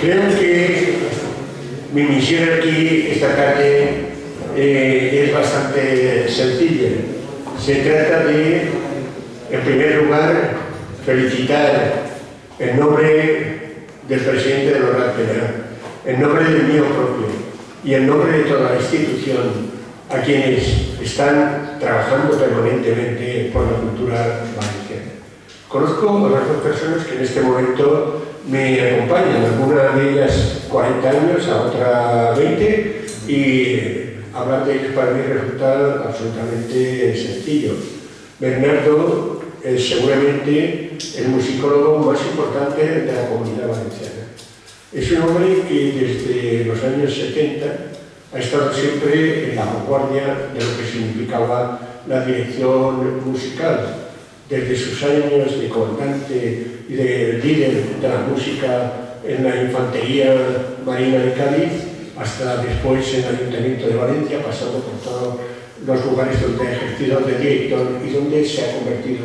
Creo que mi misión aquí esta tarde es bastante sencilla. Se trata de, en primer lugar, felicitar en nombre del presidente de Lorat Penat, en nombre del mío propio y en nombre de toda la institución a quienes están trabajando permanentemente por la cultura valenciana. Conozco a las dos personas que en este momento me acompañan, alguna de ellas 40 años, a otra 20, y hablar de ellos para mí resulta absolutamente sencillo. Bernardo es seguramente el musicólogo más importante de la comunidad valenciana. Es un hombre que desde los años 70 ha estado siempre en la vanguardia de lo que significaba la dirección musical. Desde sus años de comandante y de líder de la música en la Infantería Marina de Cádiz, hasta después en el Ayuntamiento de Valencia, pasando por todos los lugares donde ha ejercido de director y donde se ha convertido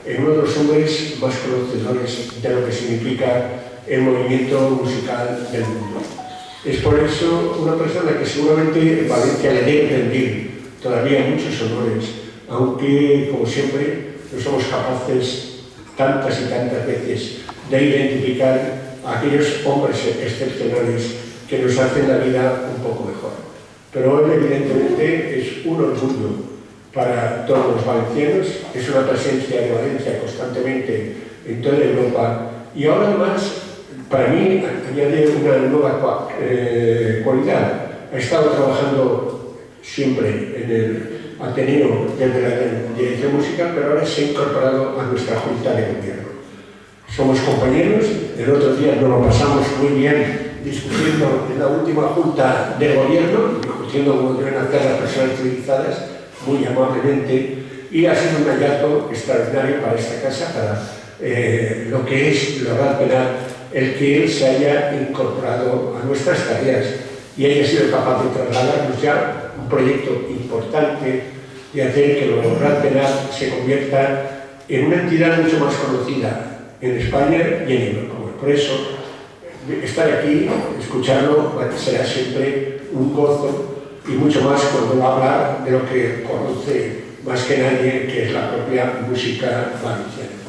en uno de los hombres más conocedores de lo que significa el movimiento musical del mundo. Es por eso una persona que seguramente Valencia le debe rendir todavía muchos honores, aunque, como siempre, no somos capaces tantas y tantas veces de identificar a aquellos hombres excepcionales que nos hacen la vida un poco mejor. Pero él, evidentemente, es un orgullo para todos los valencianos, es una presencia de Valencia constantemente en toda Europa, y ahora además, para mí, añade una nueva cualidad. Ha estado trabajando siempre en el Ateneo desde la dirección musical, pero ahora se ha incorporado a nuestra Junta de Gobierno. Somos compañeros, el otro día nos lo pasamos muy bien discutiendo en la última Junta de Gobierno, discutiendo cómo deben hacer las personas civilizadas, muy amablemente, y ha sido un hallazgo extraordinario para esta casa, para lo que es Lorat Penat, el que él se haya incorporado a nuestras tareas y haya sido capaz de trasladarnos ya un proyecto importante de hacer que Lorat Penat se convierta en una entidad mucho más conocida en España y en Europa. Por eso, estar aquí, escucharlo, será siempre un gozo, y mucho más cuando va a hablar de lo que conoce más que nadie, que es la propia música valenciana.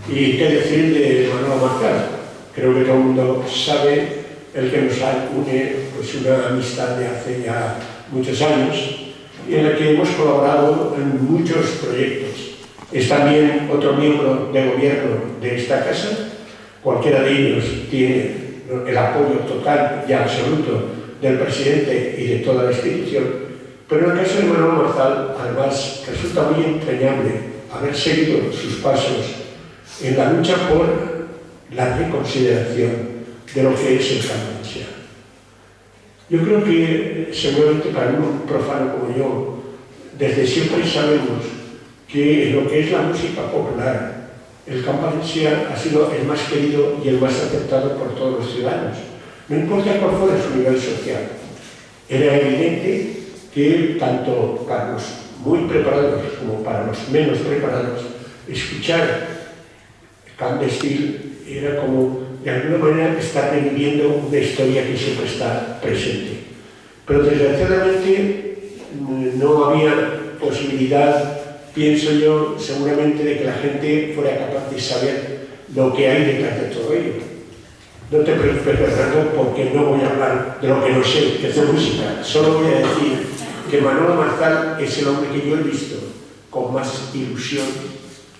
Y qué decir de Manolo Marcal. Creo que todo el mundo sabe el que nos une pues una amistad de hace ya muchos años, y en la que hemos colaborado en muchos proyectos. Es también otro miembro de gobierno de esta casa. Cualquiera de ellos tiene el apoyo total y absoluto del presidente y de toda la institución, pero en el caso de Manolo Marcal, además, resulta muy entrañable haber seguido sus pasos en la lucha por la reconsideración de lo que es el canto valenciano. Yo creo que, seguramente para un profano como yo, desde siempre sabemos que lo que es la música popular, el canto valenciano ha sido el más querido y el más aceptado por todos los ciudadanos. No importa cuál fuera su nivel social. Era evidente que tanto para los muy preparados como para los menos preparados, escuchar Camp de Estil era como, de alguna manera, estar reviviendo una historia que siempre está presente. Pero desgraciadamente no había posibilidad, pienso yo, seguramente, de que la gente fuera capaz de saber lo que hay detrás de todo ello. No te preocupes, Fernando, porque no voy a hablar de lo que no sé, que es de música. Solo voy a decir que Manolo Marcal es el hombre que yo he visto con más ilusión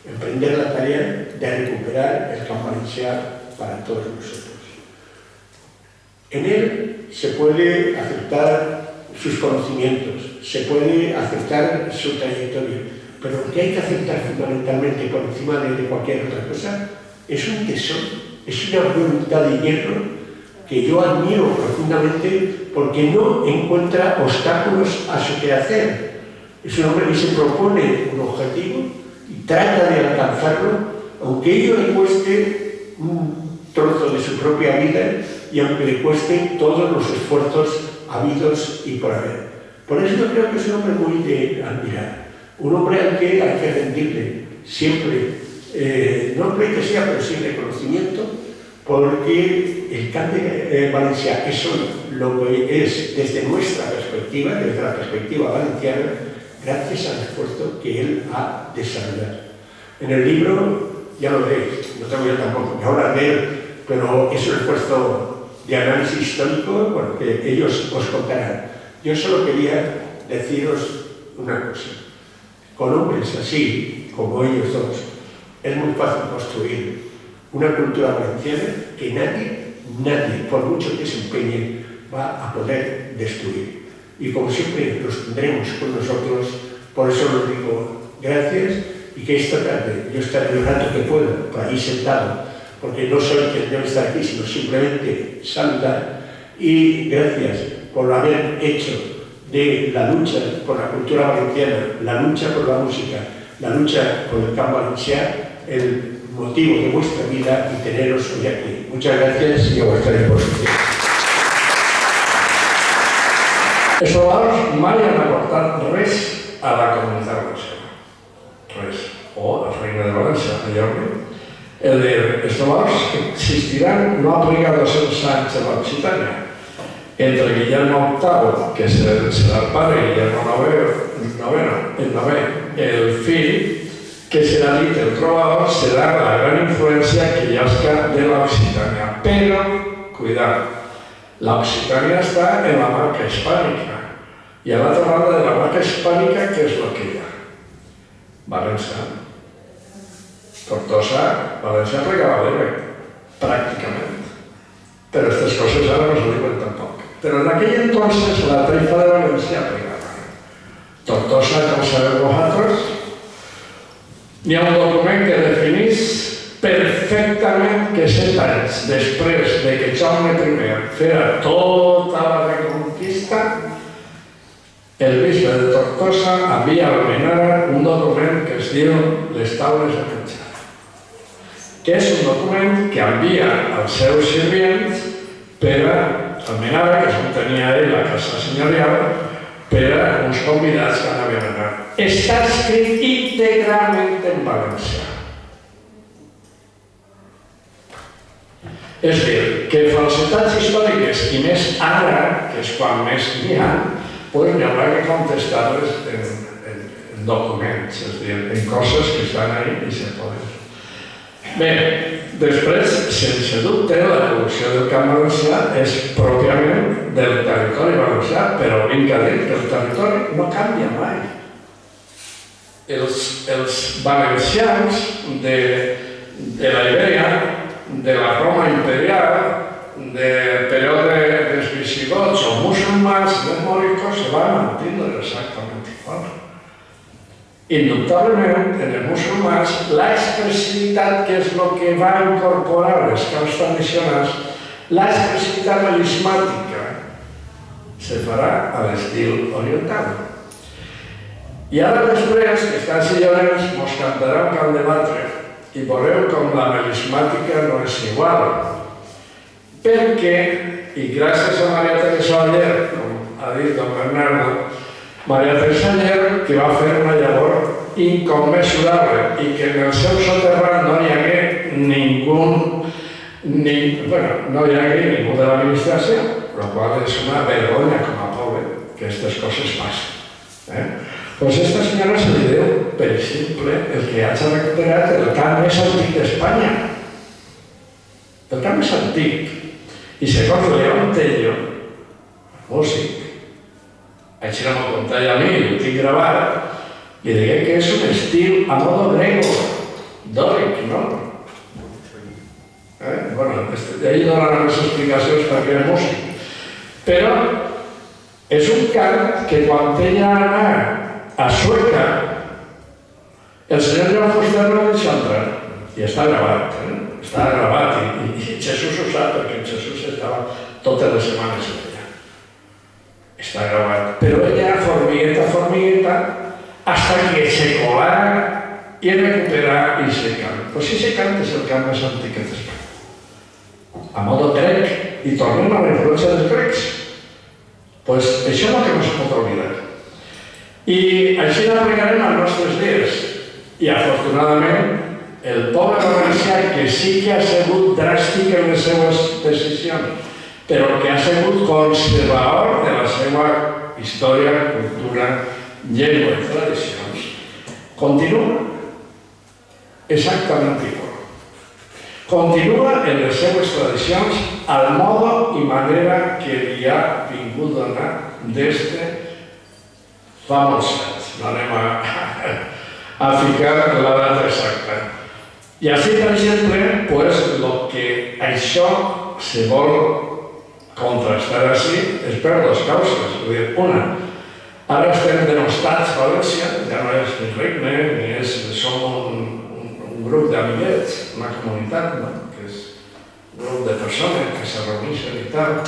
emprender la tarea de recuperar el canto valenciano para todos nosotros. En él se puede aceptar sus conocimientos, se puede aceptar su trayectoria, pero lo que hay que aceptar fundamentalmente por encima de cualquier otra cosa es un tesoro. Es una voluntad de hierro que yo admiro profundamente, porque no encuentra obstáculos a su quehacer. Es un hombre que se propone un objetivo y trata de alcanzarlo, aunque ello le cueste un trozo de su propia vida y aunque le cueste todos los esfuerzos habidos y por haber. Por eso yo creo que es un hombre muy de admirar, un hombre al que hay que rendirle siempre, no pleitesía, pero sí reconocimiento porque el cant valencià, eso lo que es desde nuestra perspectiva, desde la perspectiva valenciana, gracias al esfuerzo que él ha desarrollado. En el libro, ya lo veis, no tengo yo tampoco que hablar de él, pero es un esfuerzo de análisis histórico, bueno, que ellos os contarán. Yo solo quería deciros una cosa. Con hombres así, como ellos dos, es muy fácil construir una cultura valenciana que nadie, por mucho que se empeñe, va a poder destruir. Y como siempre los tendremos con nosotros, por eso os digo gracias, y que esta tarde yo estaré el rato que pueda por ahí sentado, porque no soy quien debe estar aquí, sino simplemente saludar. Y gracias por haber hecho de la lucha por la cultura valenciana, la lucha por la música, la lucha por el campo valenciano, el motivo de vuestra vida y teneros hoy aquí. Muchas gracias y a vuestra disposición. Els solars mai han aportat res a la comunitat valenciana. Res. O a la Reina de València, a Jordi. Els solars existiran no ha trigat 200 anys a l'Occitània. Entre Guillermo VIII, que serà el pare, i Guillermo IX, el fill, que serà dit el trobador, serà la gran influència que hi ha de l'Occitània. Però, cuidado, l'Occitània està en la marca hispànica. I a l'altra banda de la marca hispànica, què és el que hi ha? València. Tortosa, València plegava l'Ebre, pràcticament. Pero estas cosas ahora no se diuen tampoc. Pero en aquell entonces la taifa de València plegava. Tortosa, com sabeu vosaltres, hi ha un document que definís perfectament que 7 anys després de que Jaume I fera tota la reconquista, el bisbe de Tortosa havia al un document que es diu les taules de menjar, que és un document que envia als seus sirvients per a Almenara, que és on tenia ell la casa senyorial, per a uns convidats que anaven a anar. Està escrit integralment en valencià. És a dir, que falsetats històriques, i més ara, que és quan més n'hi ha, doncs n'hi haurà que contestar-les en documents, és a dir, en coses que estan ahí i se poden. Bé, després, sense dubte, la producció del camp valencià és pròpiament del territori valencià, però vinc a dir que el territori no canvia mai. Els valencians de la Ibèria, de la Roma imperial, del període dels visigots o musulmans, dels moriscos, se van mantindre exactament igual. Indubtablement, en els musulmans, l'expressivitat, que és el que va incorporar les camps tradicionals, l'expressivitat melismàtica se farà a l'estil oriental. I ara després, que estan senyores, mos cantarà un cant de batre i veureu com la melismàtica no és igual. Perquè, i gràcies a Maria Teresa Oller, com ha dit don Bernardo, Maria Teresa Oller, que va fer una llavor incommensurable i que en el seu soterrat no hi hagué ningú de l'administració, el qual és una vergonya com a poble que aquestes coses passen. Doncs a aquesta senyora se li deu, per exemple, el que hagi recuperat el camp més antic d'Espanya. El camp més antic. I segons León Tello, músic, així no m'ho conta ell a mi, ho tinc gravat, i digué que és un estil a modo grego, dòric, no? Bueno, ell dona les explicacions perquè és músic. Però és un cant que quan ella anar a Sueca, el senyor Joan Fuster no deixa entrar. I està gravat, està gravat, i Jesús ho sap, perquè Jesús estava totes les setmanes allà. Està gravat. Però ella, formigueta, hasta que se colara i recuperar i se cant. Pues si se cant és el cant més antic d'Espanya. A modo grec, i tornem a la influència dels grecs. Pues això és el que no es pot oblidar. I així l'aplicarem als nostres dies. I afortunadament, el poble valencià, que sí que ha sigut dràstic en les seues decisions, però que ha sigut conservador de la seva història, cultura, llengua i tradicions, continua exactament igual. Continua en les seves tradicions al modo i manera que li ha vingut donat des de fa molts anys. No anem a ficar la data exacta. I així, per exemple, el que això se vol contrastar així és per dues causes. Una, ara estem denostats València, ja no és ni regne, ni som un grup d'amiguets, una comunitat, que és un grup de persones que se reuneixen i tal,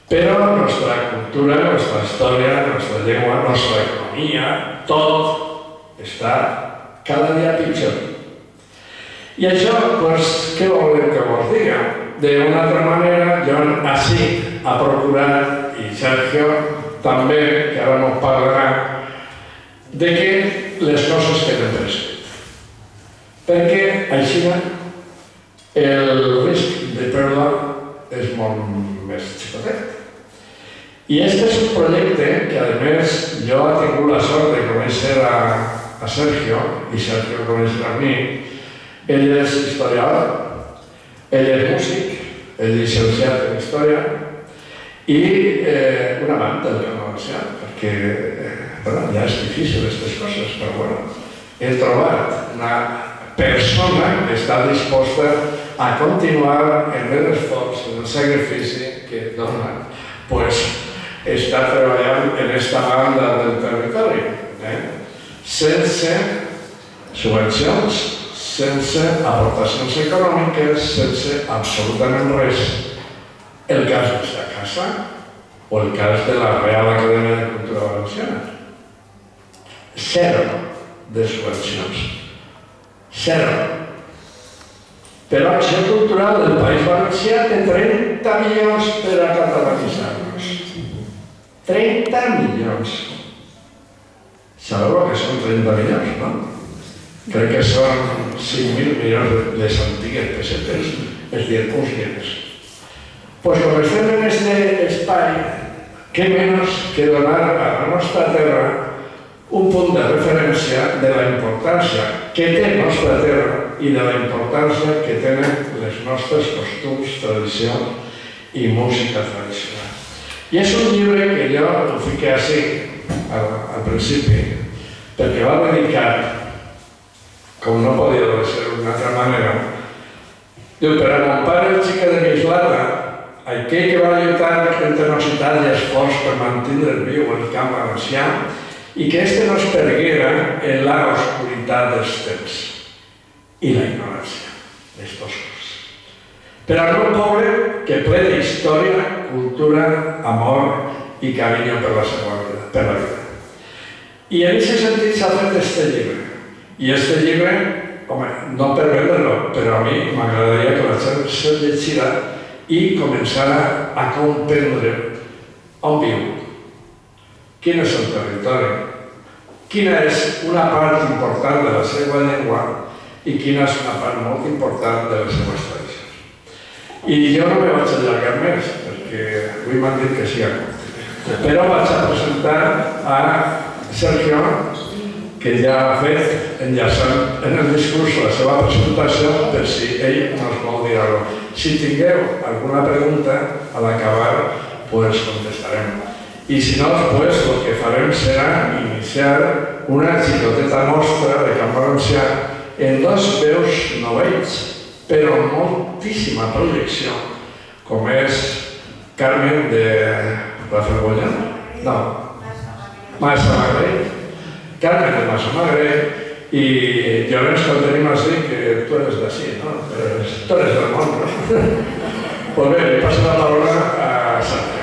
però la nostra cultura, la nostra història, la nostra llengua, la nostra economia, tot està cada dia pitjor. I això, què volem que vos diga? D'una altra manera, jo així ha procurat, i Sergio també, que ara no parlarà, de que les coses queden per escrit. Perquè així el risc de pèrdua és molt més xicotet. I aquest és un projecte que, a més, jo he tingut la sort de conèixer a Sergio, i Sergio conèixer a mi. Ell és historiador, ell és músic, ell és llicenciat en història i un amant del Camp Valencià, perquè ja és difícil aquestes coses, però bueno, he trobat una persona que està disposta a continuar en l'esforç, en el sacrifici que dona, està treballant en aquesta banda del territori, sense subvencions, sense aportacions econòmiques, sense absolutament res. El cas d'esta casa o el cas de la Real Acadèmia de Cultura Valenciana. Zero de subvencions. Zero. Però Acció Cultural del País Valencià té 30 milions per a catalanitzar-nos. 30 milions. Sabeu que són 30 milions, no? Crec que són 5.000 milions de les antigues pessetes, és dir, uns diners. Doncs com estem en aquest espai, què menys que donar a la nostra terra un punt de referència de la importància que té la nostra terra i de la importància que tenen les nostres costums, tradicions i música tradicional. I és un llibre que jo ho fiqué així al principi, perquè va dedicat, com no podia ser d'una altra manera, diu, per a mon pare el xica de Mislata, aquell que va lluitar en tenacitat i esforç per mantenir viu el camp valencià i que este no es perguera en la oscuritat dels temps i la ignorància d'estos coses. Per al meu poble que ple d'història, cultura, amor i carinyo per la seva vida, per la vida. I en aquest sentit s'ha fet este llibre. I aquest llibre, home, no per vendre-lo, però a mi m'agradaria que la gent se'l llegirà i començara a comprendre on viu, quin és el territori, quina és una part important de la seva llengua i quina és una part molt important de les seves tradicions. I jo no me vaig allargar més, perquè avui m'han dit que sí a compte. Però vaig a presentar a Sergio, que ja ha fet enllaçant en el discurs la seva presentació per si ell nos vol dir alguna cosa. Si tingueu alguna pregunta, a l'acabar, contestarem. I si no, el que farem serà iniciar una xicoteta mostra de Camp Valencià en dos veus novells, però amb moltíssima projecció, com és Carmen de Rafelgoyen, no, Massamagrell, Carmen de Massamagrell i Llorenç, que el tenim així, que tu eres d'ací, no? Tu eres del món, no? Pues bé, li passo la paraula a Sergio.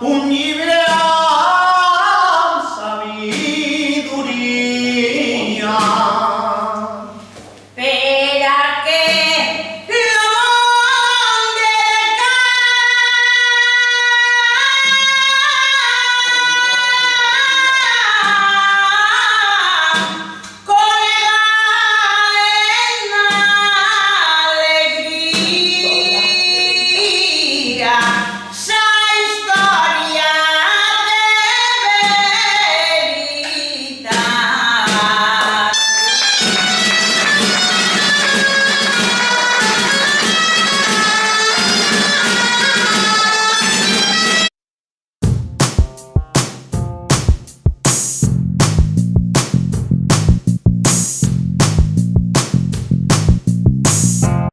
un